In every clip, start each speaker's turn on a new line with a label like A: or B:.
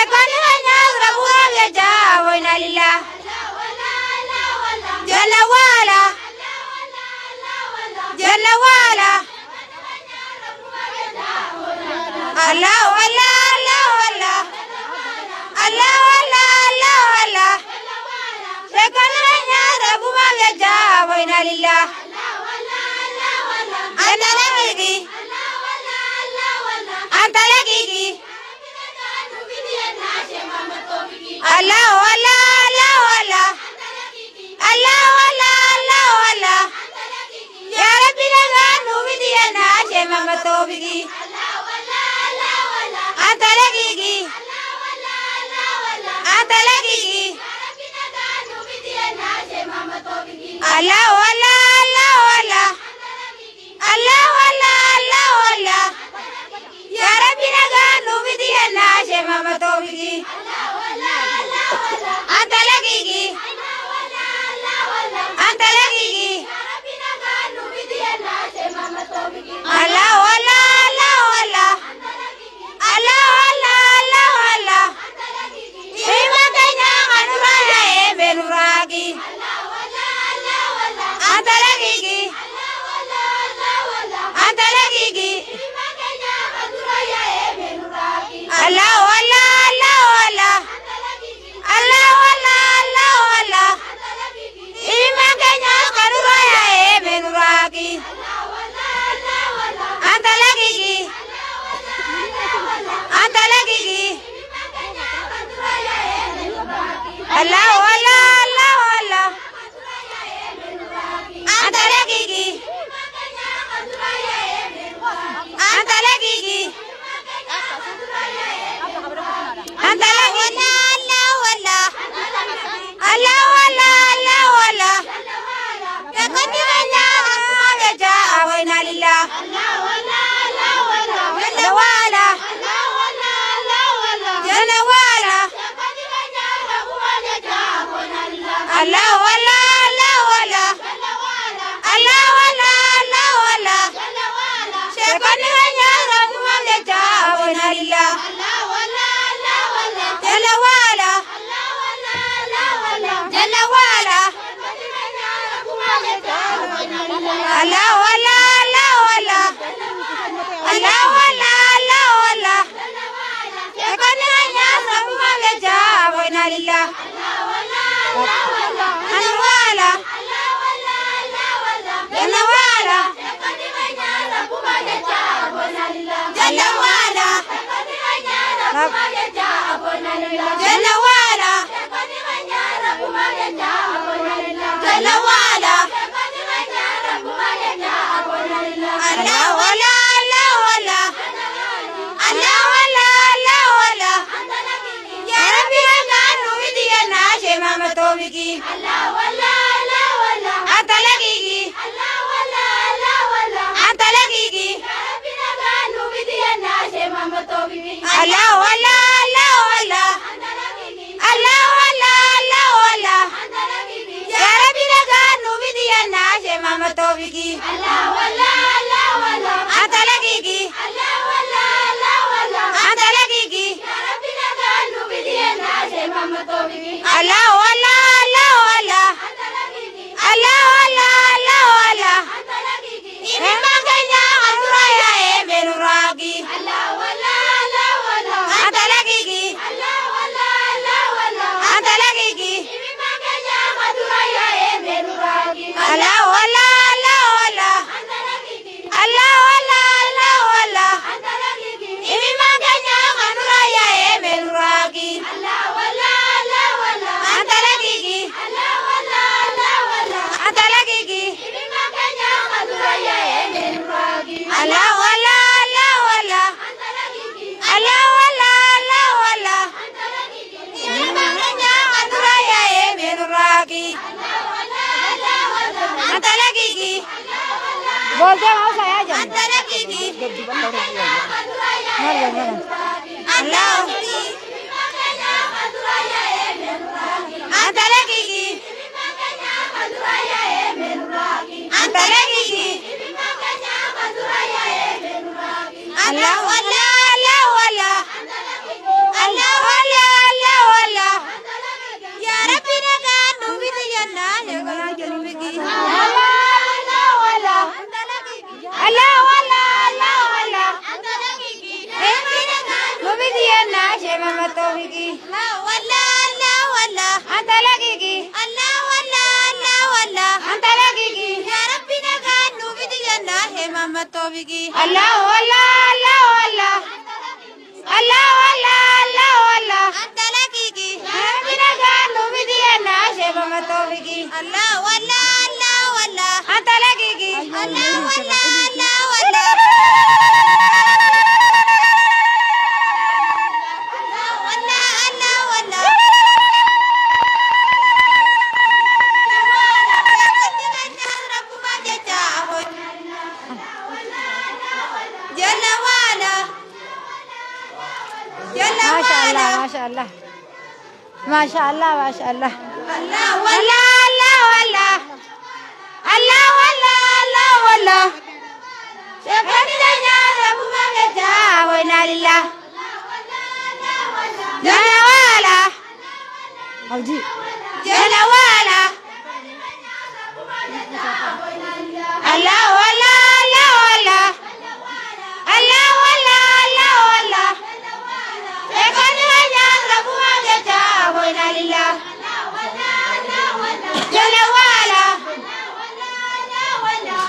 A: Shekani wanyagura buwa jawo ina lillah. Jalla wala. Jalla wala. Allah wala Allah wala. Allah wala Allah wala. Shekani wanyagura buwa jawo ina lillah. Anta lagi. Anta lagi. Allah wala Allah wala. Allah wala Allah wala. Ya Rabbi laga nubidi na shema matobigi. Anta lagi. Anta lagi. Allah wala Allah wala. Allah wala Allah wala. Ya Rabbi laga nubidi na shema matobigi. Anta lagi. Anta lagi. Allah wala Allah wala. Allah wala Allah wala. Ima kanya kanuraya benuragi. Anta lagi. Anta lagi. Allah wala Allah wala. Allah wala Allah wala. Ima kanya kanuraya benuragi. Anta lagi. Anta lagi. Allah wala Allah wala. Anta lagi. Anta lagi. Anta lagi. Allah wala. Allah wala Allah wala. Ya kaniranya aga jawo ina lillah. Jalla wala. Jalla wala. Allah wala Allah wala. Allah wala Allah wala. Shekaniranya aga jawo ina lillah. Jalla wala. Jalla wala. Allah wala Allah wala. Allah wala Allah wala. Shekaniranya aga jawo ina lillah. Jalla wala. Jalla wala. Jalla wala. Jalla wala. Jalla wala. Allah wala Allah wala. Allah wala Allah wala. Ya Rabbi laga nubidi na shema matobigi. Anta lagi. Anta lagi. Allah wala Allah wala. Allah wala Allah wala. Ya Rabbi laga nubidi na shema matobigi. Anta lagi. Anta lagi. Allah wala Allah wala. Allah wala Allah wala. Ima kanya kanuraya benuragi. Anta lagi. Anta lagi. Allah wala Allah wala. Allah wala Allah wala. Ima kanya kanuraya benuragi. Anta lagi. Anta lagi. Allah wala Allah wala. Allah wala Allah wala. Ima kanya kanuraya benuragi. Anta lagi. बोलते हो साया जब अंतर की Allah अंतर की अंतर की Allah wala Allah wala Allah wala matobiki. Allah Allah Allah Allah. Allah Allah Allah Allah. Antalakiki. Bina ganu bidiana shema matobiki. Allah Allah Allah Allah. Antalakiki. Allah Allah Allah Allah.
B: माशाअल्लाह माशाअल्लाह माशाअल्लाह
A: अल्लाह वल्ला अल्लाह वल्ला अल्लाह वल्ला अल्लाह वल्ला शेखरिया रब्बु मागेजा वइना लिल्लाह जला वाला
B: जी
A: जला वाला अल्लाह वल्ला अल्लाह वल्ला अल्लाह वल्ला अल्लाह वल्ला शेखरिया रब्बु मागेजा वइना लिल्लाह जला वाला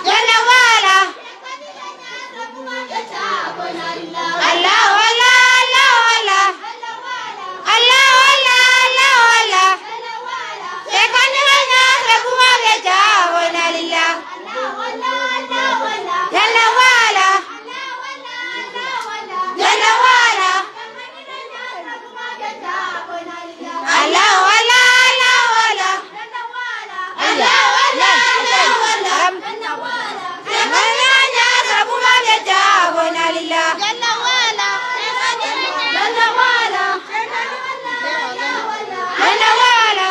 A: जला वाला अल्लाह वल्ला अल्लाह वल्ला अल्लाह वल्ला अल्लाह वल्ला शेखरिया रब्बु मागेजा वइना लिल्लाह जला वाला जला वाला Allah wala Allah wala Allah wala Allah wala Semuanya Rabbu mageja wala lillah Jalla wala Jalla wala Jalla wala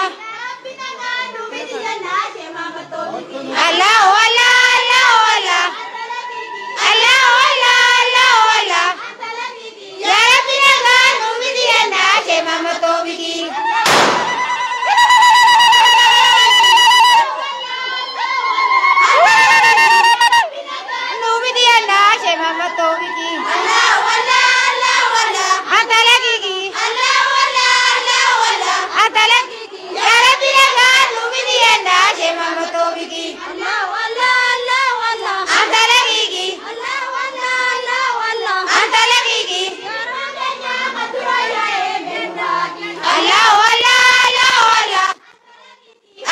A: Allah wala Allah wala Allah wala Allah wala Ya Rabbi nagan umidiyana shema matobiki Mama Tobiki Allah wala Allah wala Atalakiki Allah wala Allah wala Atalakiki Ya Rabbi nagan umidiyana shema matobiki Allah wala Allah wala Atalakiki Allah wala Allah wala Atalakiki Allah wala Allah wala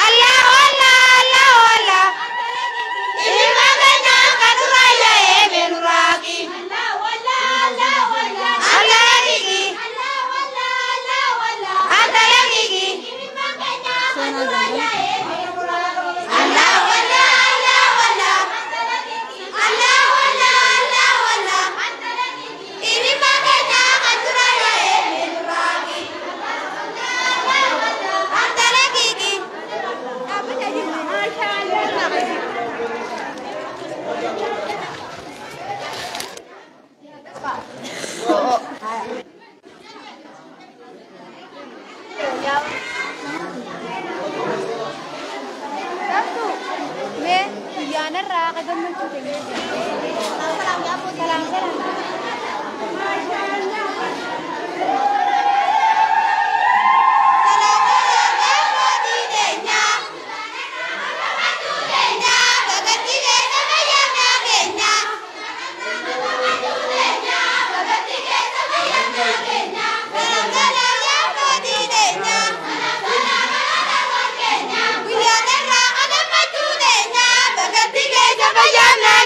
A: Allah wala Allah wala Ini magana katuraya menuraki Allah wala Allah wala Allah gigi Allah wala Allah wala Allah gigi ini magana katuraya menuraki Allah wala Allah wala Allah wala Allah wala ini magana katuraya menuraki Allah gigi apa jadi masyaallah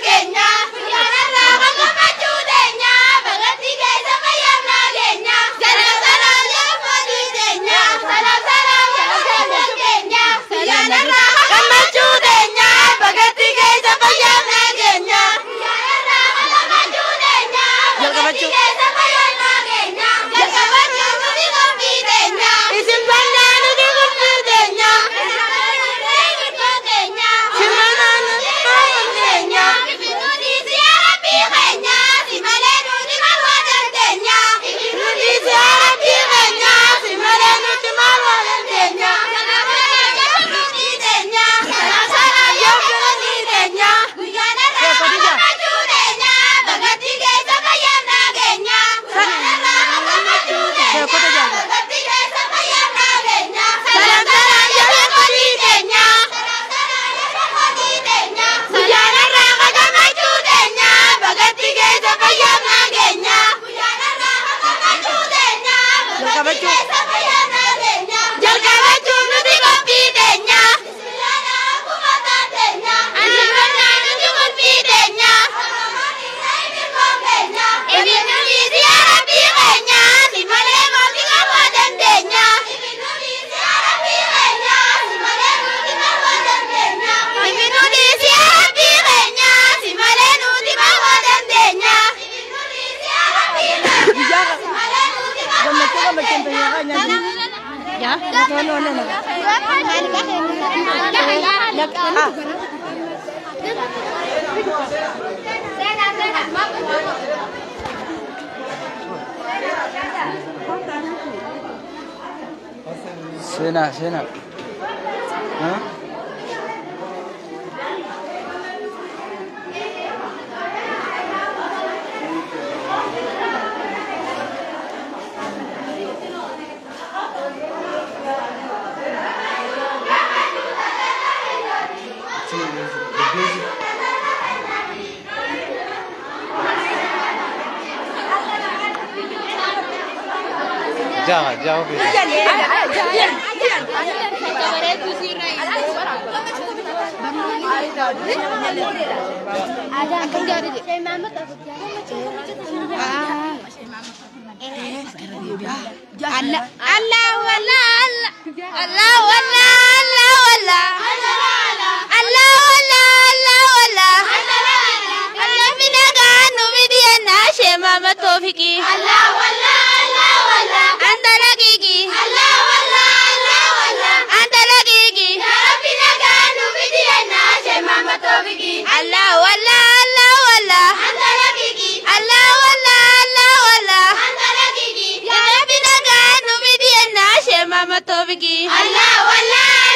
A: Kenya,
C: Sena. Hah? Jauh.
A: Allah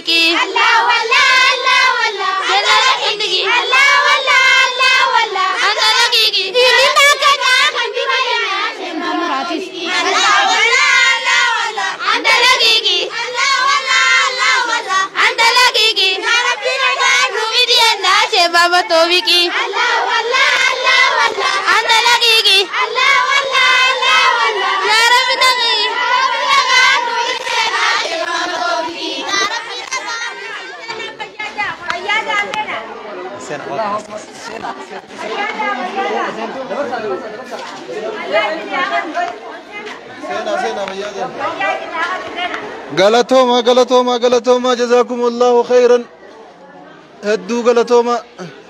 A: توفيقي الله والله الله والله جلال عندي الله والله الله والله أنت لقيقي إلينا كذا خندي ما يا سيما مراتي الله والله الله والله أنت لقيقي الله والله الله والله أنت لقيقي يا ربي رجال رومي الله سيما توفيقي الله والله الله والله أنت لقيقي الله والله الله والله يا ربي نغي
C: غلطوما غلطوما غلطوما جزاكم الله خيرا هدو غلطوما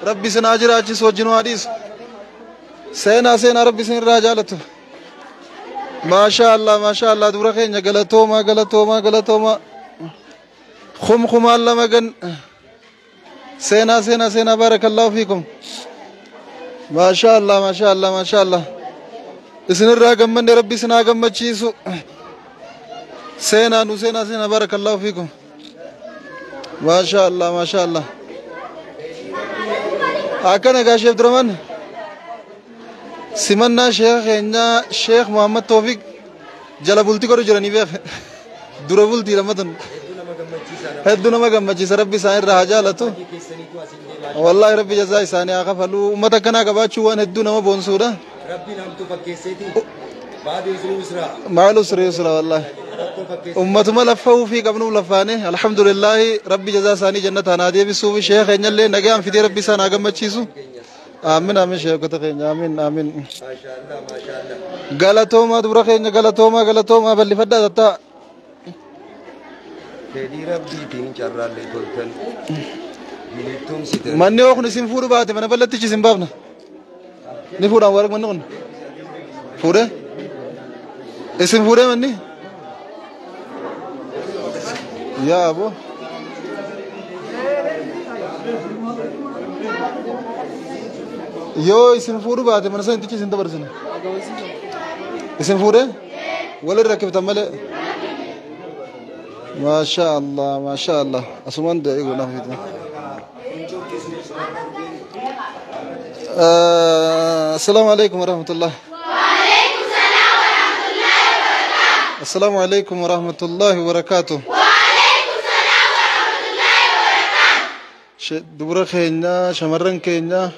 C: ربي سناجر اجي سوجنو حديث سينا ربي سن راجالته ما شاء الله دورا خينيا غلطوما خم الله مغن سينا بارك الله فيكم ما شاء الله اسن الراغم من ربي سنا غمچيسو سينا بارك الله فيكم ما شاء الله اكن غاش عبد الرحمن سمنا شيخ محمد توفيق جلبولتي كرو جراني بيخ دربولتي رمضان هدونا ما غمچيس ربي ساير راجالتو والله ربي جزاي ساني اخفلو امتا كنا غباچو وان هدونا ما بونسودا
D: ربي نام تو فكيسيتي بعد يسرا
C: مالو سريسرا والله امت ما لفوا في قبنو لفاني الحمد لله ربي جزا ساني جنة نادي بسو شيخ نيل نغام في ربي سانا غمچيسو امين شيخ كتخين امين ما شاء الله غلطوما دبرخين غلطوما بل فدا تا
D: تدي ربي تين چرال لي تولتن بيتوم سيت
C: من يوخ نسيم فور بات من بلت چي سيمبابنا ني فورا ورق من نون فورا اسم فورا مني يا ابو يو اسم فور بات من سنت چي سنت برسن اسم فورا ولا ركب تمل ما شاء الله اسمان ده يقول نفيد السلام عليكم ورحمة الله
A: وعليكم السلام ورحمة الله وبركاته
C: السلام عليكم ورحمة الله وبركاته
A: وعليكم السلام ورحمة الله وبركاته
C: دبرة خينا شمرن كينا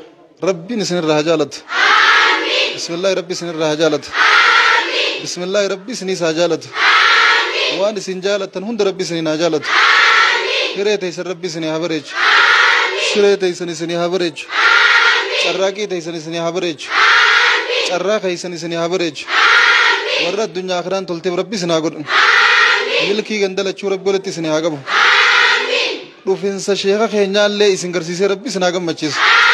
C: ربي نسن الرهجالت
A: آمين
C: بسم الله ربي سن الرهجالت
A: آمين
C: بسم الله ربي سني ساجالت
A: آمين
C: وان سنجالت هند ربي سني ناجالت
A: آمين
C: كريتي سر ربي سني هبرج
A: آمين
C: سريتي سني هبرج
A: آمين
C: سراكي تي سني هبرج
A: آمين
C: سراكي سني هبرج
A: آمين
C: ورد الدنيا آخران تلتي ربي سنا قد
A: آمين
C: ملكي غندل چور بولتي سني هاغبو
A: آمين
C: روفين شيخ خينيا لي سنگرسي ربي سنا گم مچيس
A: آمين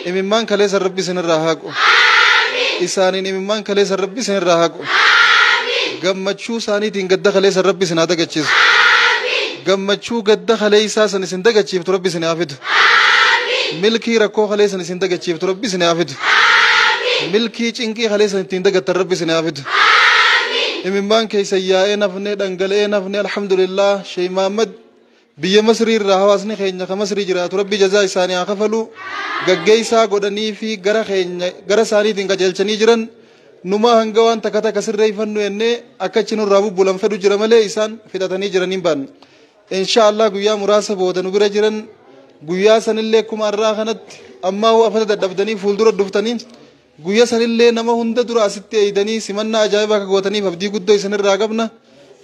C: اممان كله سر ربي سن راهاكو
A: آمين
C: إساني اممان كله سر ربي سن راهاكو
A: آمين
C: گمچو ساني تين گد خله سر ربي سنا دگچيس
A: آمين
C: گمچو گد خله إسا سن سن دگچيف ربي سن آفيد
A: آمين
C: ملكي ركو خله سن سن دگچيف ربي سن آفيد
A: آمين
C: ملكي چنكي خله سن تين دگت ربي سن آفيد
A: آمين
C: اممان كيس يا نفني دنگله نفني الحمد لله شي محمد بيا مصري الرهواسني خينيا كمصري جرات ربي جزاء إساني آخفلو گگيسا godani fi gara khenya gara sani tinga jelchani jiran numa hangawan takata kasir reifanu enne akachinu rabu bulam fedu jiramale isan fitatani jiranin ban inshallah guya murasa bodanu bira jiran guya sanille kuma arra khanat amma hu afata dadabdani fuldura duftani guya sanille nama hunda dura asitti aidani simanna ajaiba ka gotani fabdi guddo isanir ragabna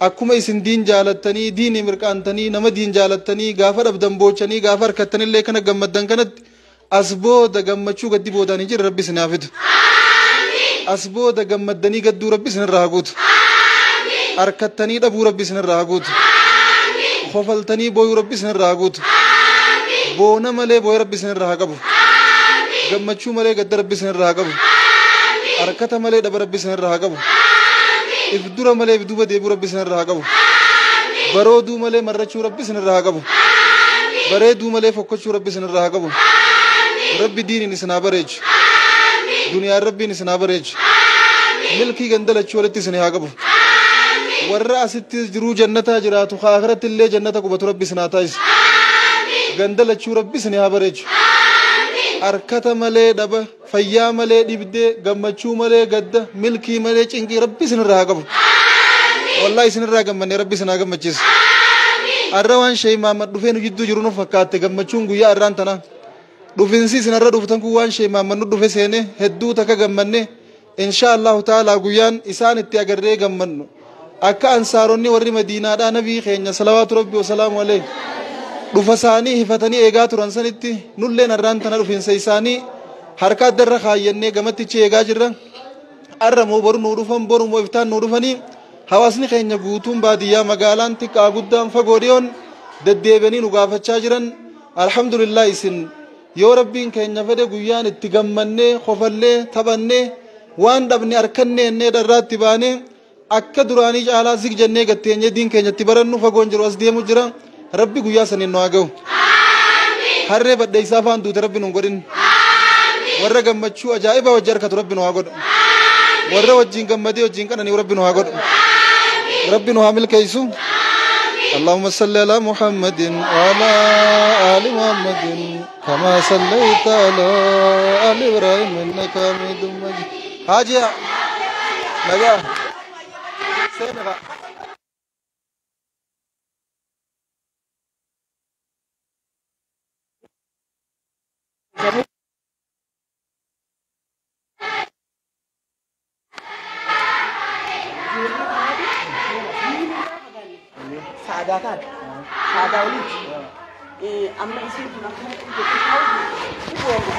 C: akkuma isin diin jaalatani diini mirqaantani nama diin jaalatani gaafar abdan bochani gaafar kattanille kana gammaddan kanatti asbooda gammachuu gaddi boodanii jira rabbi isin haafidu asbooda gammaddanii gadduu rabbi isin irraa haguutu harkattanii dhabuu rabbi isin irraa haguutu kofaltanii booyuu rabbi isin irraa haguutu boona malee booya rabbi isin irraa haqabu gammachuu malee gadda rabbi isin irraa haqabu harkata malee dhaba rabbi isin irraa haqabu ifdura malee ifduuba deebuu rabbi isin irraa haqabu barooduu malee marrachuu rabbi isin irraa haqabu bareeduu malee fokkachuu rabbi isin irraa haqabu ربي ديني نسنا بريج دنيا ربي نسنا بريج ملكي غندل چولتي سني هاغبو warra asittis jiruu jannataa jiraatu aakhirratti illee jannata qubatu rabbi sinaa taasisu gandalachuu rabbi sinii haa bareechu harkata malee dhaba fayyaa malee dhibdee gammachuu malee gadda milkii malee cinqii rabbi sinirraa haa qabu wallahi sinirraa gammanne rabbi sinaa gammachiisu arra waan shay Muhammad dhufee nu jidduu jiru nu fakkaatte gammachuun guyyaa arraan tana dhufinsi sinarra dhuftan kun waan shay Muhammad nu dhufe seene hedduu takka gammanne insha Allah ta'ala guyyaan isaan itti agarree gammannu akka ansaaronni warri Madiinaadhaa nabii keenya salawaatu rabbi wa salaamu alayhi dhufa isaanii hifatanii eegaa turan sanitti nulleen arraan tana dhufinsa isaanii harka addarra kaayyannee gamattichi eegaa jirra arra moo boru nu dhufan boru moo iftaan nu dhufanii hawaasni keenya guutuun baadiyyaa magaalaan xiqqaa guddaan fagoo dhiyoon deddeebianii nu gaafachaa jiran alhamdulillah isin yoo rabbiin keenya fedhe guyyaan itti gammannee kofallee taphannee waan dhabne harkannee ennee dharraatti baanee akka duraanii caalaa zig jennee gatteenye diin keenyatti barannu fagoon jiru as deemu jira rabbi guyyaa saniin nu haa ga'u harree badheessaa faan duute rabbi nu godhin warra gammachuu ajaa'ibaa wajji harkatu rabbi nu haa godhu warra wajjiin gammadee wajjiin qananii rabbi nu haa godhu rabbi nu haa milkeessu اللهم صل على محمد وعلى آل محمد كما صليت على آل إبراهيم إنك حميد مجيد حاجة نجا سينغا
E: saadataan saadaa walitti amma isin kun akkana jechuun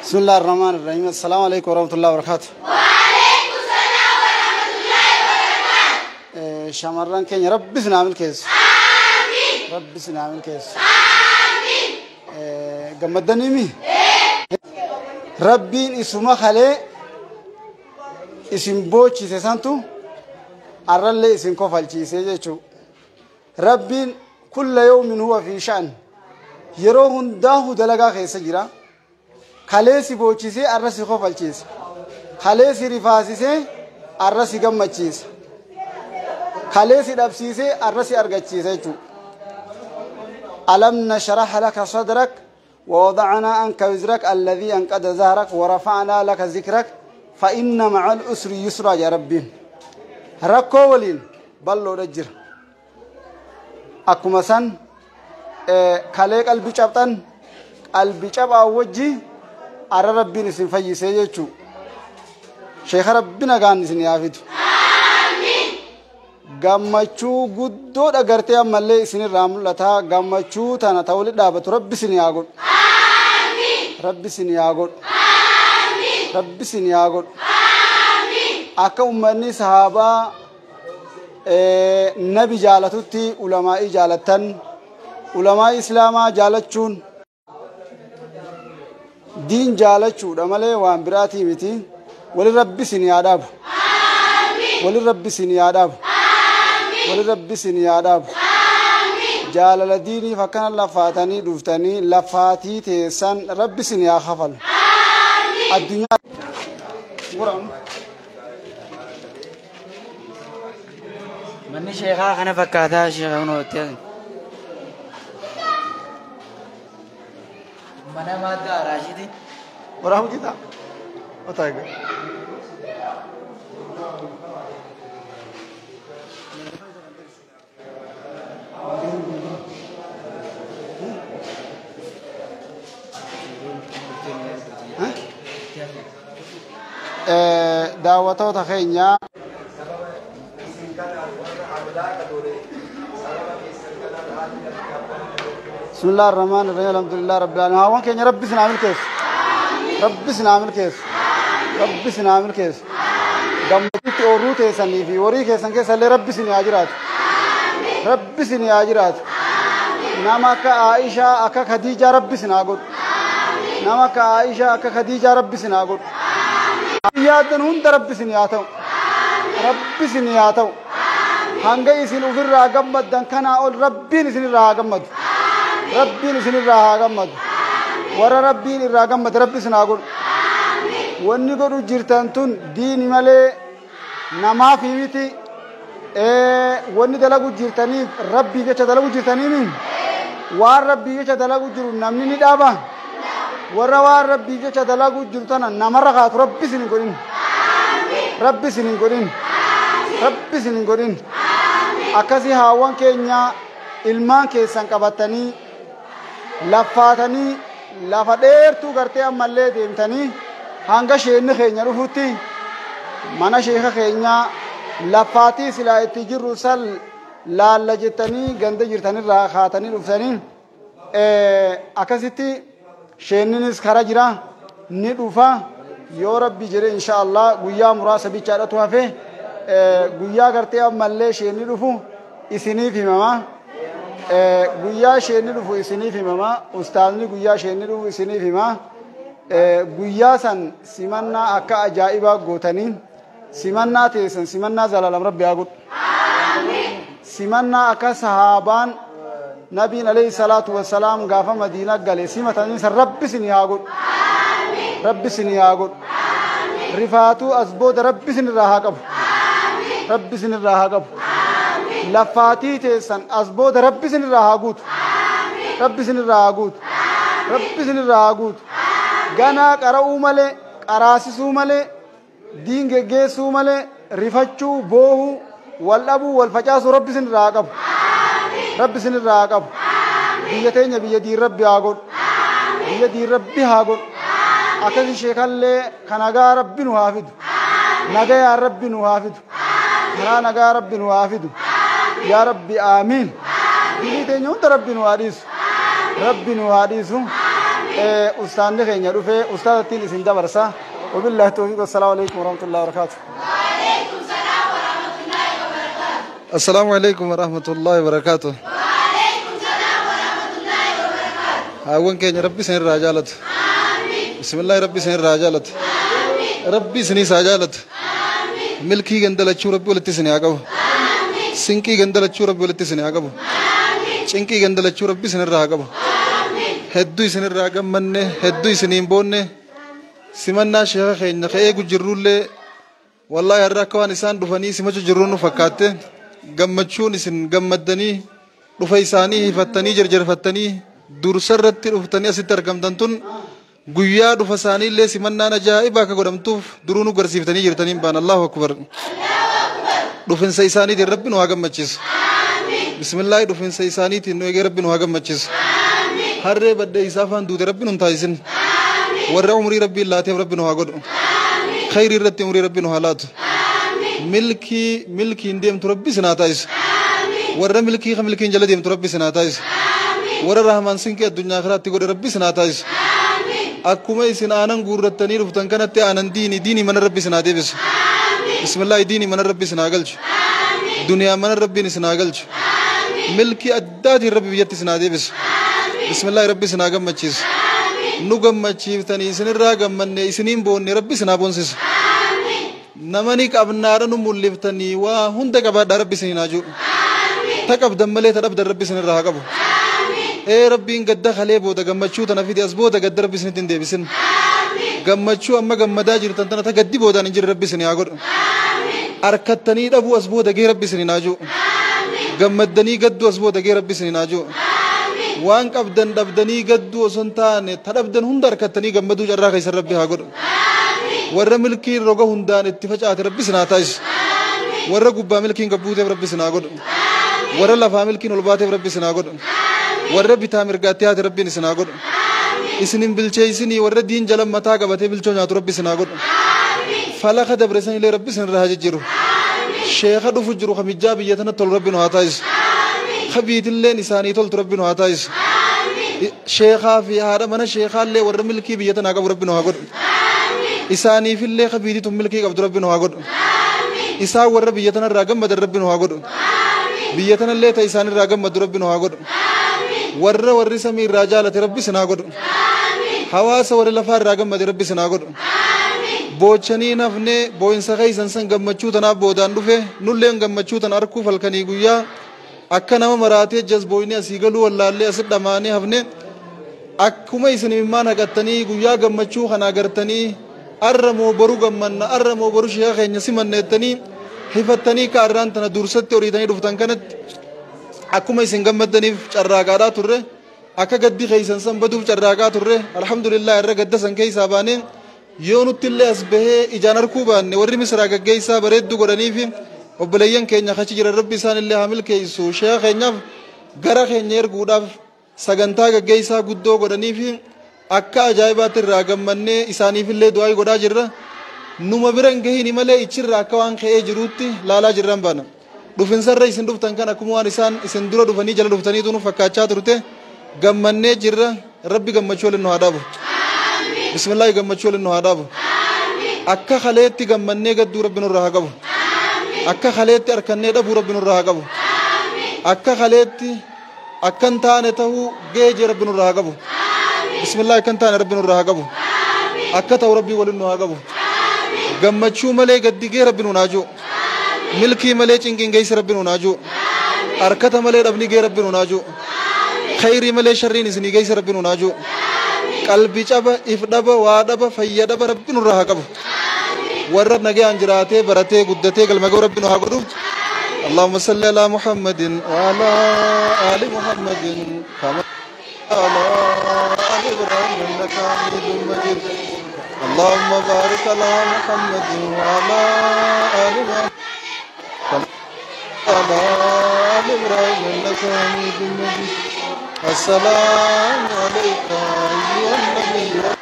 F: بسم الله الرحمن الرحيم السلام عليكم ورحمة الله وبركاته
A: وعليكم السلام ورحمة الله وبركاته
F: شمران كين ربي سنعمل كيس
A: آمين
F: ربي سنعمل كيس
A: آمين
F: قمدني مي ربي اسمه خلي اسم بوچي سانتو أرلي اسم كفالشي سيجو ربي كل يوم هو في شأن يروهن داه دلقا خيس جرا خليسي بوچيسي أرسي خفالشيس خليسي رفاسيسي أرسي قمچيس خليسي دبسيسي أرسي أرغچيسي ألم نشرح لك صدرك ووضعنا عنك وزرك الذي أنقض ظهرك ورفعنا لك ذكرك فإن مع الأسر يسرا يا ربي ركو ولين بلو رجر أكما سن خليك قلبي چابتن قلبي چابا وجي أرى ربي نسن فيسي يجو شيخ ربنا قان نسن يافد آمين gammachuu guddoo dhagartee ammallee isin irraa mul'ata gammachuu tana ta'uu dhaabatu rabbi isin yaa godhu amiin rabbi isin yaa godhu amiin rabbi isin yaa godhu amiin akka ummanni sahaabaa nabi jaalatutti ulamaa'ii jaalattan ulamaa'ii islaamaa jaalachuun diin jaalachuudha malee waan biraatii miti wali rabbi isin yaa dhaabu amiin wali rabbi isin yaa dhaabu ولرب سنياداب جال الديني فكان لفاتني دفتني لفاتي تيسان رب سنيا خفل الدنيا ورم
E: مني شيخا أنا فكرتها شيخا ونوتين mana mata Rashidi
F: ورم كده أتايك daawwattoota keenya بسم الله الرحمن الرحيم الحمد لله رب العالمين هاوان كين ربي سنعمل كيس ربي سنعمل كيس ربي سنعمل كيس gammachuutti oorruu teessanii fi horii keessan keessallee rabbi isin haajiraatu rabbi isin haajiraatu nama akka Aishaa akka Khadiijaa rabbi isin haa godhu nama akka Aishaa akka Khadiijaa rabbi isin haa godhu yaadan hunda rabbi isin haa ta'u rabbi isin haa ta'u hanga isin ofirraa gammaddan kanaa ol rabbiin isinirraa haa gammadu rabbiin isinirraa haa gammadu warra rabbiin irraa gammadu rabbi isin haa godhu wanni godhu jirtan tun diini malee namaaf miti wanni dalagu jirtaniif rabbii jecha dalagu jirtaniin waan rabbii jecha dalagu jiru namni ni dhaaba warra waan rabbii jecha dalagu jiru tana namarra kaatu rabbi isin hin godhin rabbi isin hin godhin rabbi isin hin godhin akkasii haawwan keenya ilmaan keessan qabatanii laffaatanii lafa dheertuu gartee ammallee deemtanii hanga sheenni keenya dhufutti mana sheeka keenya laffaatii silaa itti jirru sal laalla jettanii ganda jirtanirraa kaatanii dhuftanii akkasitti sheenninis kara jira ni dhufa yoo rabbi jedhe insha Allah guyyaa muraasa bichaadhatu hafe guyyaa gartee ammallee sheenni dhufu isiniif himama guyyaa sheenni dhufu isiniif himama ustaazni guyyaa sheenni dhufu isiniif hima guyyaa san simannaa akka ajaa'ibaa gootanii simannaa teessan simannaa zalaalam rabbi haa godhu simannaa akka sahaabaan nabiin alayhi salaatu wassalaam gaafa madiinaa gale simatanii san rabbi isin haa godhu rabbi isin haa godhu rifaatuu as booda rabbi isin irraa haa qabu rabbi isin irraa haa qabu laffaatii teessan as booda rabbi isin irraa haa guutu rabbi isin irraa haa guutu rabbi isin irraa haa guutu ganaa qara'uu malee qaraasisuu malee diin geggeessuu malee rifachuu boohuu wal dhabuu wal facaasuu rabbi isin irraa haa qabu rabbi isin irraa haa qabu biyya teenya biyya diin rabbi haa godhu biyya diin rabbi haa godhu akkasii sheekallee kan nagaa rabbi nu haa fidu nagayaan rabbi nu haa fidu karaa nagaa rabbi nu haa fidu yaa rabbi aamiin biyyi teenya hunda rabbi nu haa dhiisu rabbi nu haa dhiisu ustaanni keenya dhufee ustaadattiin isin dabarsa wabillahi tawfiiq assalaamu alaykum warahmatullahi wabarakatuh
C: السلام عليكم ورحمة الله وبركاته.
A: وعليكم السلام ورحمة الله وبركاته.
C: أول كين ربي سن راجالت. بسم الله ربي سن راجالت. ربي سني ساجالت. ملكي جندل أشور ربي ولتي سني أجابو. سينكي جندل أشور ربي ولتي سني أجابو. چنكي جندل أشور ربي سن راجابو. هدوي سن راجام منه هدوي سنين بونه. سمنا شيخ خين خيه كجرولة. والله الركوان إنسان دفني سمجو جرونو فكاته. gammachuun isin gammaddanii dhufa isaanii hifattanii jarjarfattanii dursarratti dhuftanii asitti argamtan tun guyyaa dhufa isaanii illee simannaan ajaa'ibaa akka godhamtuuf duruu nu garsiiftanii jirtaniin baan Allahu akbar dhufinsa isaaniitiin rabbi nu haa gammachiisu bismillaahi dhufinsa isaaniitiin nu eegee rabbi nu haa gammachiisu harree baddee isaa afaan duute rabbi nu hin taasisin warra umrii rabbii laateef rabbi nu haa godhu khayrii irratti umrii rabbi nu haa laatu ملكي نديم تربي سناتايس ورا ملكي خملكي جل ديم تربي سناتايس ورا رحمان سينك الدنيا آخرات تقول ربي سناتايس أكوما يسنا آنن غورتني رفتن كانت آنن ديني من ربي سناتي بس بسم الله ديني من ربي سناقلش دنيا من ربي نسناقلش ملكي أداد ربي بيجتي سناتي بس بسم الله ربي سناقم مچيس نوغم مچيف تاني سنراقم من سنين بون ربي سنابونسس namani qabnaara nu mul'iftanii waa hunda qabaadha rabbi isin haaju taqabdan malee tadhabdan rabbi isin irraa haa qabu rabbiin gadda kalee booda gammachuu tana fide as booda gadda rabbi isinitti hin deebisin gammachuu amma gammadaa jirtan tana ta gaddi boodaan hin jirre rabbi isin haa godhu harkattanii dhabuu as booda gee rabbi isin haaju gammaddanii gaddu as booda gee rabbi isin haaju waan qabdan dhabdanii gaddu osoo hin taane tadhabdan hunda harkattanii gammaduu carraa keessan rabbi haa godhu warra milkiin roga hundaan itti facaate rabbi sinaa taa'is warra gubbaa milkiin gabbuuteef rabbi sinaa godhu warra lafaa milkiin ol baateef rabbi sinaa godhu warra bitaa mirgaatti haate rabbiin sinaa godhu isinin bilcheeysinii warra diin jala mataa qabatee bilchoo nyaatu rabbi sinaa godhu falaka dabresan illee rabbi sin irraa jijjiiru sheeka dhufu jiru kamijjaa biyya tanatti tolu rabbi nu haa taa'is kabiitilleen isaanii toltu rabbi nu haa taa'is sheekhaa fi haadha mana sheekaallee warra milkii biyya tanaa qabu rabbi nu haa godhu isaaniifillee kabiititu milkii qabdu rabbi nu haa godhu isaan warra biyya tanarraa gammadan rabbi nu haa godhu biyya tanallee ta isaanirraa gammadu rabbi nu haa godhu warri samii irraa jaalate rabbi sinaa godhu hawaasa warri lafaa irraa gammade rabbi sinaa godhu boochanii nafnee boo'insa keeysan san gammachuu tanaaf boodaan dhufe nulleen gammachuu tan arkuu falkanii guyyaa akka nama maraatee jazbooyni asii galuu wallaallee asit dhamaanii hafne akkuma isin imimmaan haqattanii guyyaa gammachuu kana agartanii arra moo boru gammanna arra moo boru sheeka keenya simanneettanii hifattanii ka arraan tana dursatti horiitanii dhuftan kanatti akkuma isin gammaddaniif carraaqaadhaa turre akka gaddi keeysan san baduuf carraaqaa turre alhamdulillah irra gadda san keeysaa baanee yoo nuttillee as bahee ijaan arkuu baanne warri misraa gaggeessaa bareeddu godhaniifi obboleeyyan keenya kachi jiran rabbi isaanillee haa milkeessu sheeka keenyaaf gara keenya erguudhaaf sagantaa gaggeessaa guddoo godhaniifi akka ajaa'ibaatti irraa gammannee isaaniifillee du'aa godhaa jirra numa bira hin gahini malee ichirraa akka waan ka'ee jiruutti laalaa jirran baana dhufinsarra isin dhuftan kan akkuma waan isaan isin dura dhufanii jala dhuftaniitu nu fakkaachaa turte gammannee jirra rabbi gammachuu waliin nu haa dhaabu bismillaahi gammachuu waliin nu haa dhaabu akka kaleetti gammannee gadduu rabbi nurraa haa qabu akka kaleetti arkannee dhabuu rabbi nurraa haa qabu akka kaleetti akkan taane tahuu geejee rabbi nurraa haa qabu bismillaahi akkan taane rabbi nurraa haa qabu akka ta'u rabbi waliin nu haa qabu gammachuu malee gaddigee rabbi nu naajuu milkii malee cinqiin geessi rabbi nu naajuu harkata malee dhabni gee rabbi nu naajuu khayrii malee sharriin isinii geessi rabbi nu naajuu qalbii caba if dhaba waa dhaba fayya dhaba rabbi nurraa haa qabu warra nagayaan jiraatee baratee guddatee galmagoo rabbi nu haa godhu اللهم صل على محمد وعلى آل محمد كما على آل إبراهيم إنك حميد مجيد اللهم بارك على محمد وعلى آل محمد كما على آل إبراهيم إنك حميد مجيد السلام عليك أيها النبي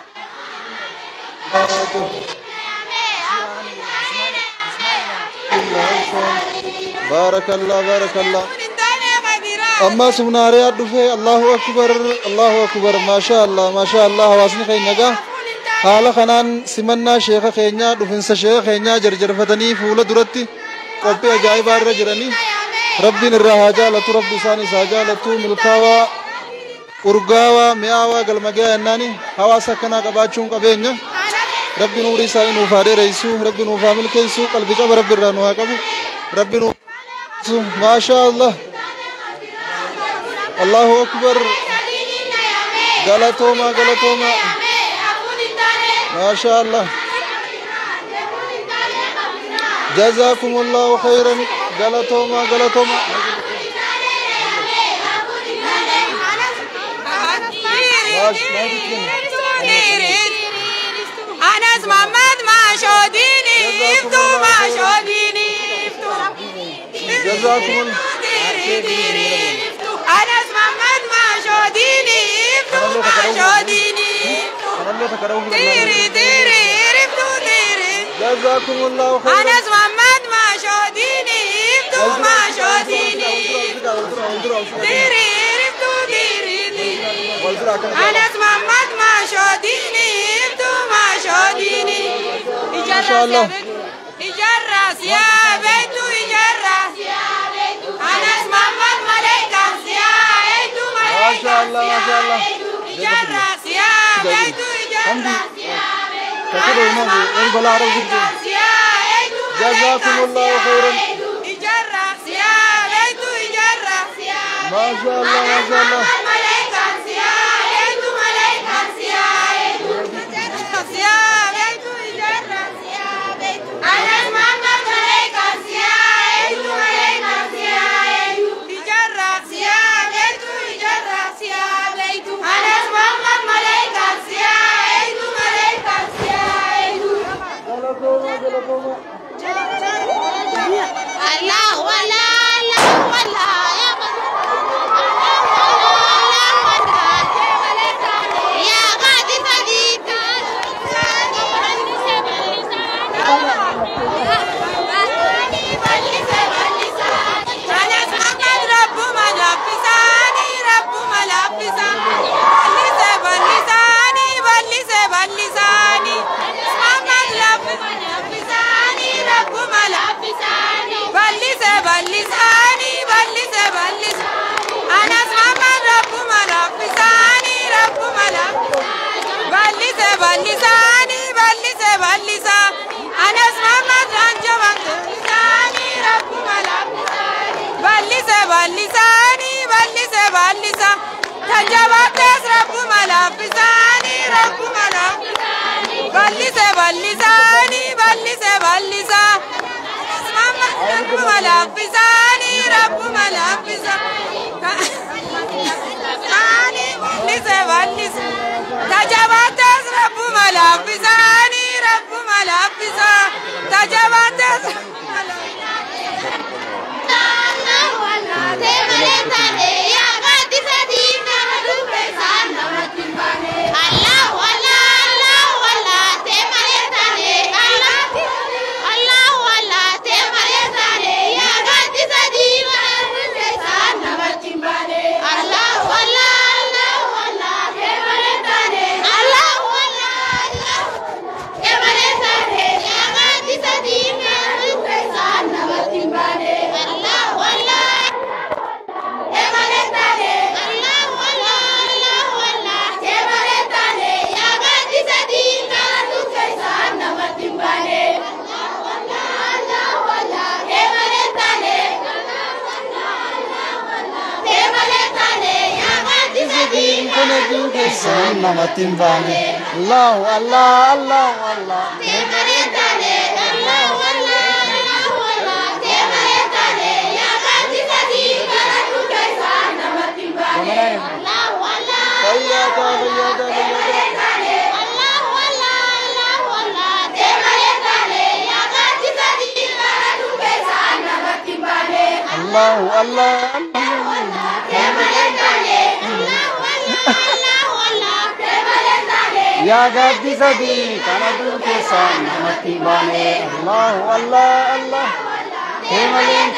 C: بارك الله بارك الله أما سمناري أدفع الله أكبر ما شاء الله واسني خينجا حالا خنان سمنا شيخ خينيا دفنس شيخ خينيا جرجر فتني فول درتي قبي أجايب الرجرني ربي نرها جالة ربي ساني ساجالة ملكاوا أرجاوا مياوا قلمجا إنني هوا سكنا كباچون كبينيا ربي نوري ساي نوفاري رئيسو ربي نوفامل كيسو قلبي كبر ربي رانوها كبو ربي نو ما شاء الله الله أكبر غلطوما ما شاء الله جزاكم الله خيرا غلطوما
A: أنس محمد ما شوديني افتو ما شوديني
C: جزاكم الله
A: أنس محمد ما شوديني افتو ما شوديني تيري افتو تيري
C: جزاكم الله خيرا
A: أنس محمد ما شوديني افتو ما شوديني تيري افتو تيري أنس محمد ما شوديني افتو ما شوديني
C: ما شاء الله
A: إجرس يا بيتو إجرس أنس محمد مليكا يا بيتو
C: ما شاء الله
A: إجرس يا بيتو إجرس
C: جزاكم الله خيرا
A: إجرس يا بيتو إجرس
C: ما شاء الله
A: مليكا يا بيتو مليكا يا بيتو يا بيتو إجرس يا بيتو أنس محمد مليكا يا بيتو مليكا يا بيتو إجرس يا بيتو إجرس يا بيتو أنس محمد مليكا يا بيتو مليكا يا بيتو الله ولا يا يا غادي فديك أنا سمعت رب ملبساني تجاوبتس رب ملافساني رب ملافساني بلسة بلساني بلسة بلسة رب ملافساني رب ملافساني بلسة بلسة تجاوبتس رب ملافساني رب ملافسة تجاوبتس
F: nama timbane Allah Allah Allah Allah
A: Tebaretane Allah Allah Allah Tebaretane ya gati sadi karatu kaisa nama timbane Allah Allah
F: Fayyada
A: Tebaretane Allah Allah Allah Allah Tebaretane ya gati sadi karatu kaisa nama timbane
F: Allah Allah
A: Tebaretane
F: Ya gaddi sadi kana dur ke san mati bane Allah Allah Allah Hemalen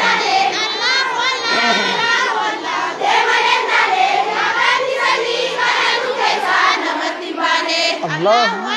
F: Allah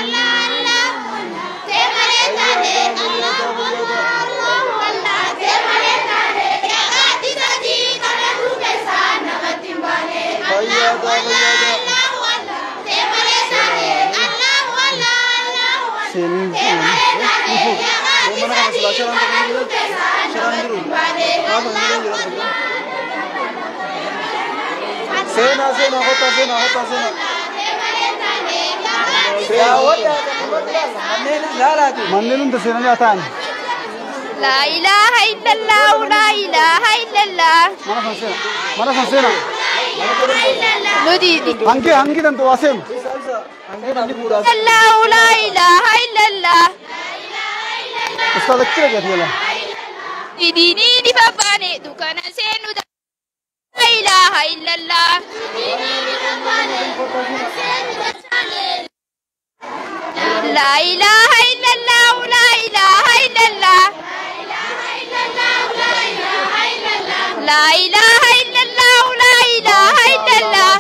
F: Sena Manilun sena nyatan.
A: La ilaha illallah la ilaha illallah.
F: Mana sena?
A: Nudidi.
F: Anggi dan tu asem.
A: Allah la ilaha illallah.
F: Ustaz kira jadi lah.
A: Dini di babane dukana senu la ilaha illallah. La ilaha illallah la ilaha illallah. La ilaha illallah la ilaha illallah.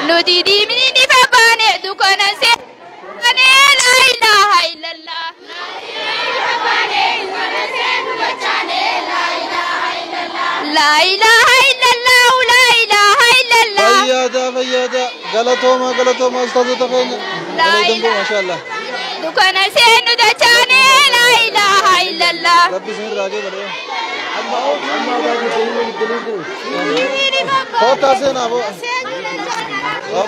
A: Nudidi mini di babane dukana senu la ilaha illallah. La ilaha illallah la ilaha illallah.
C: Fayyada galatoma ustaz tafanya ma sha Allah
A: dukana senu da chane la ilaha illallah.
C: Rabbi sin rage bade hota se na wo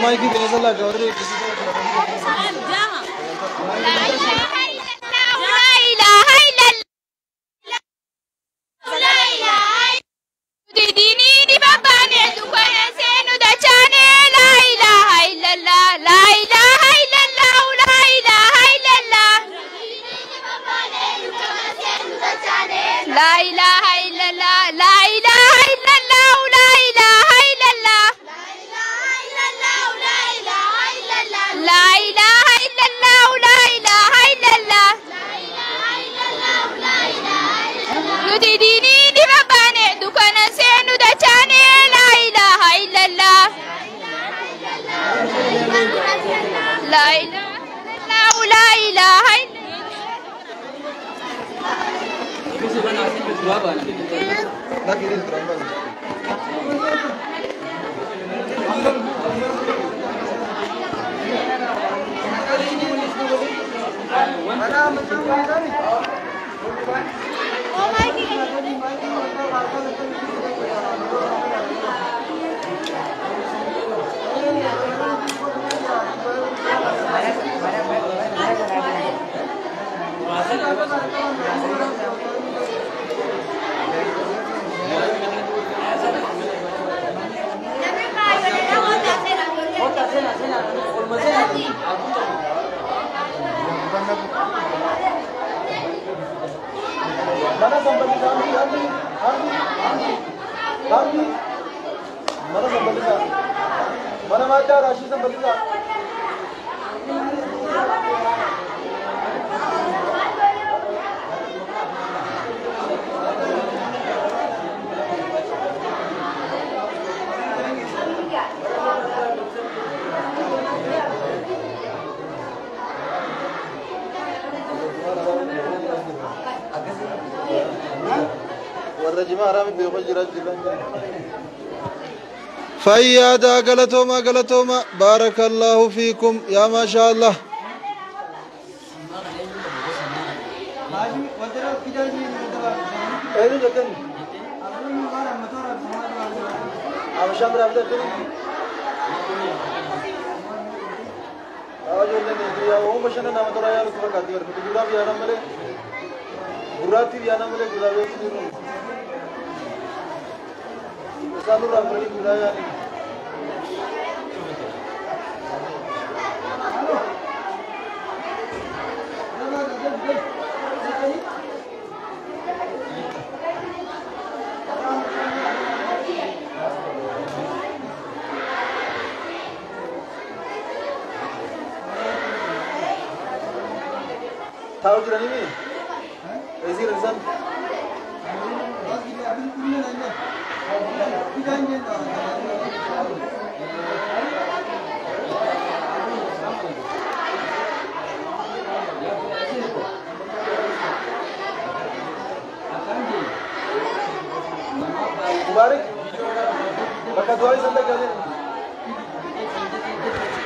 C: mai ki bene sala gawre kisi
A: La ilaha illallah la ilaha illallah. La ilaha dini di babane dukana senu da chane la ilaha illallah. La ilaha illallah la ilaha illallah. La ilaha illallah la ilaha illallah la ilaha illallah. La ilaha illallah la ilaha illallah. Nudidini di babane dukana senu da chane la ilaha illallah. La ilaha illallah la ilaha illallah.
C: Mana macam Rashid sampai juga. Warna jemaah ramai biar jirat jiran. فيادا غلطوما بارك الله فيكم يا ما شاء الله Selalu ramai budaya ini. Tahu jiran ini? Ezi Rizal. Mubarak, bakat doa sampai kalian.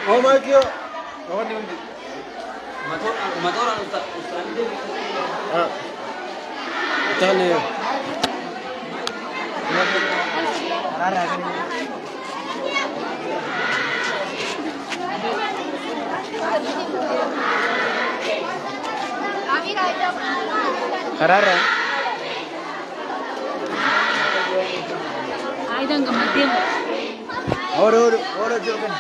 C: Oh my God, kawan ni undi. Motor ustaz. Ah, jangan ni. Karara.
A: Aidan gammadem.
C: Or jokan.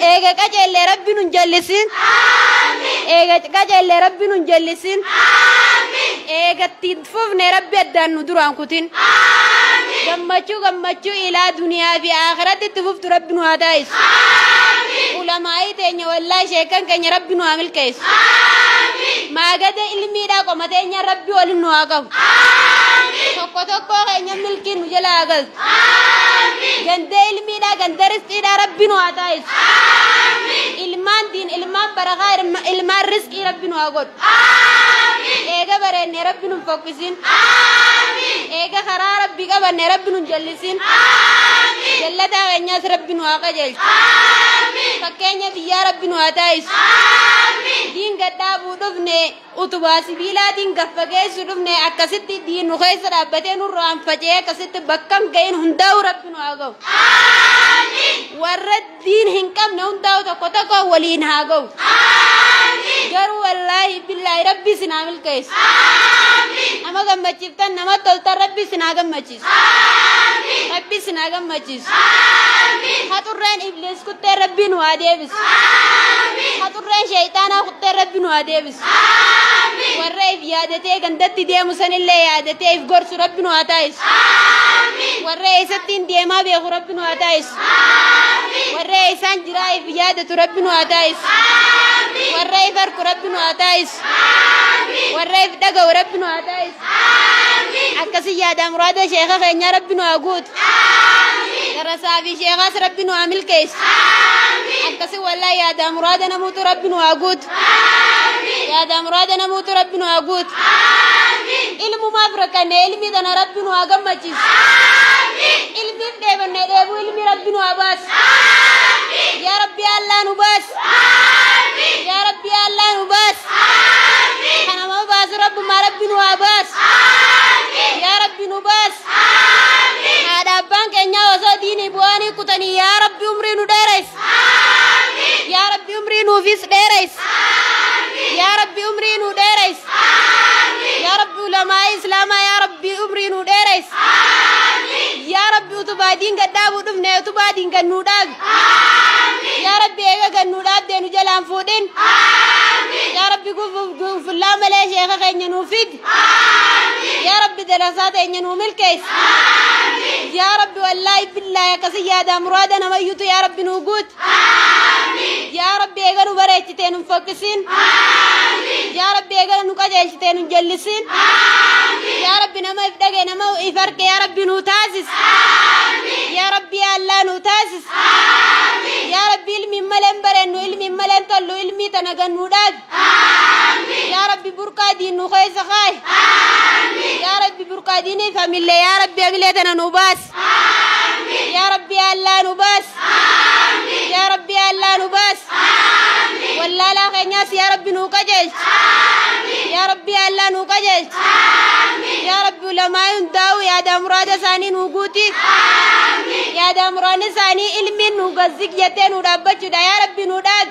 A: Ega kajelle rabbi nun jallisin ega kajelle rabbi nun jallisin ega tidfufne rabbi addan nuduran kutin gammachu ila dunya fi akhirati tufuftu rabbi nu hadais ulama aytenya wallahi shekan kenya rabbi nu amil kais magade ilmi da ko matenya rabbi wal nu agam tokko kenya milkin nu jala agal gande ilmi da gandaris ida rabbi nu hadais ilman din ilman baragha ilman rizqi rabbi nu agod ega bare ne rabbi nu fokusin ega khara rabbi ga bare rabbi nu jallisin jallata ganya rabbi nu aqajal fakenya biya rabbi nu atais din gadda budufne utubasi bila din gafage sudufne akasitti din nu khaysa rabbate nu ram faje akasitti bakkan gain hundaw rabbi nu agaw warad din hinkam ne hundaw to kota ko walin hagaw garu wallahi billahi rabbi sinamil kais ama gammachiftan nama tolta rabbi sinagam machis rabbi sinagam machis haturran iblis kutte rabbi nu adebis haturran shaytana kutte rabbi nu adebis warra yadate gandatti demu sanille yadate if gorsu rabbi nu atais warra isatin dema be rabbi nu atais warra isan jira if yadatu rabbi nu atais warra ifar rabbi nu atais warra if daga rabbi nu atais akasi yada murada sheikha khanya rabbi nu agut درسا في شيخاس ربي نو عامل كيس أكسي والله يا دا مراد نموت ربي نو أقود يا دا مراد نموت ربي نو أقود علم ما فرقنا علمي دنا ربي نو أقام مجلس ilmi deebanne deebu ilmi rabbi nu abaas ya rabbi allah nu baas ya rabbi allah nu baas kana ma baas rabbi ma rabbi nu abaas ya rabbi nu baas ada bang kenya waso dini buani kutani ya rabbi umri nu deres ya rabbi umri nu vis deres ya rabbi umri nu deres ya rabbi ulama islam ya rabbi umri nu deres ya rabbi utubadin gadabu dufne utubadin ganudag ya rabbi ega ganudab denu jalan fudin ya rabbi guf la mala sheikha kenya nu fid ya rabbi dalasat enya nu milkais ya rabbi wallahi billahi kasiyada muradana mayutu ya rabbi nu gut ya rabbi ega nu barechite nu fokusin ya rabbi ega nu kajelchite nu jallisin ya rabbi nama ifdage nama ifarke ya rabbi nu tasis ya rabbi allah nu tasis ya rabbi ilmi malen barenu ilmi malen tollu ilmi tanagan nudag ya rabbi burka dinu khaysa khay ya rabbi burka dini famille ya rabbi agletana nu bas ya rabbi allah nu bas ya rabbi allah nu bas walla la khanyas ya rabbi nu kajel ya rabbi allah nu kajel ya rabbi ulama yundaw ya da murada sani nu guti ya da murani sani ilmi nu gazik yate nu dabbachu da ya rabbi nu dag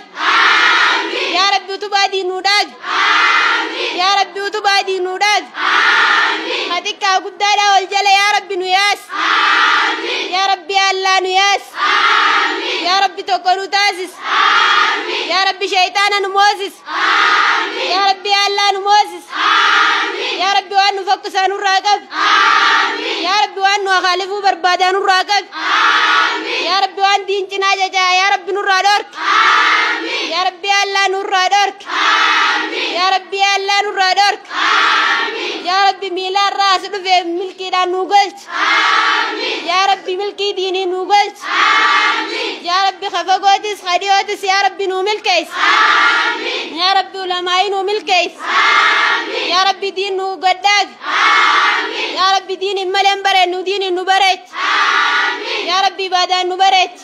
A: ya rabbi tubadi nu dag ya rabbi tubadi nu dag hatika gudala wal jala ya rabbi nu yas ya rabbi allah nu yas ya rabbi tokonu tasis ya rabbi shaytana nu moses ya rabbi allah nu moses ya rabbi wa nu fakusanu raqab ya rabbi wa nu khalifu barbadanu raqab ya rabbi wa din cinaja ya rabbi nu rador ya rabbi allah nu rador ya rabbi allah nu rador ya rabbi milar ras du fe milki da nu gol ya rabbi milki dini nu gol ya rabbi khafagotis khadiotis ya rabbi nu milkais ya rabbi ulamai nu milkais ya rabbi din nu gaddag ya rabbi dini malen bare nu dini nu baret ya rabbi badan nu baret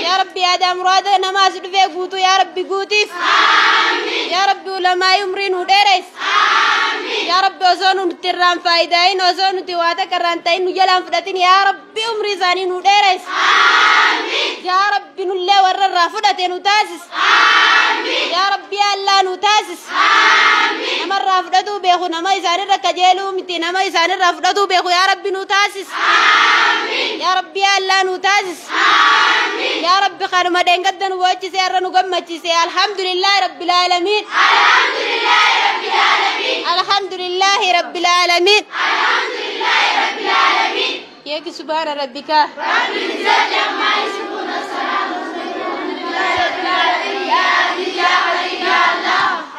A: ya rabbi adam murada namaz du fe gutu ya rabbi gutif ya rabbi ulamai umri nu deres ya rabbi ozonu tirran faidain ozonu tiwata karantain nu jalan fudatin ya rabbi umri zani nu deres ya rabbi nulle warra rafudatin nu tasis ya rabbi allah nu tasis namar rafudatu be khuna mai zani rakajelu miti namai zani rafudatu be khu ya rabbi nu tasis ya rabbi allah nu tasis ya rabbi kharma dengadan wochi se aranu gammachi se alhamdulillah rabbil alamin alhamdulillah rabbil alamin يا سبحان ربك رب العزة عما يصفون السلام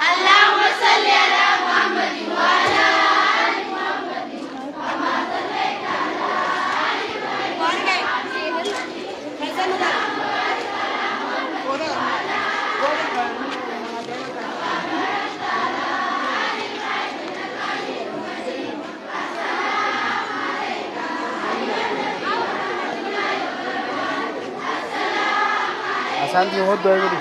A: اللهم صل على محمد وعلى آل محمد كما صليت على آل
F: Asante hodo yuri.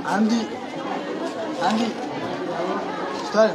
F: Andy, stay.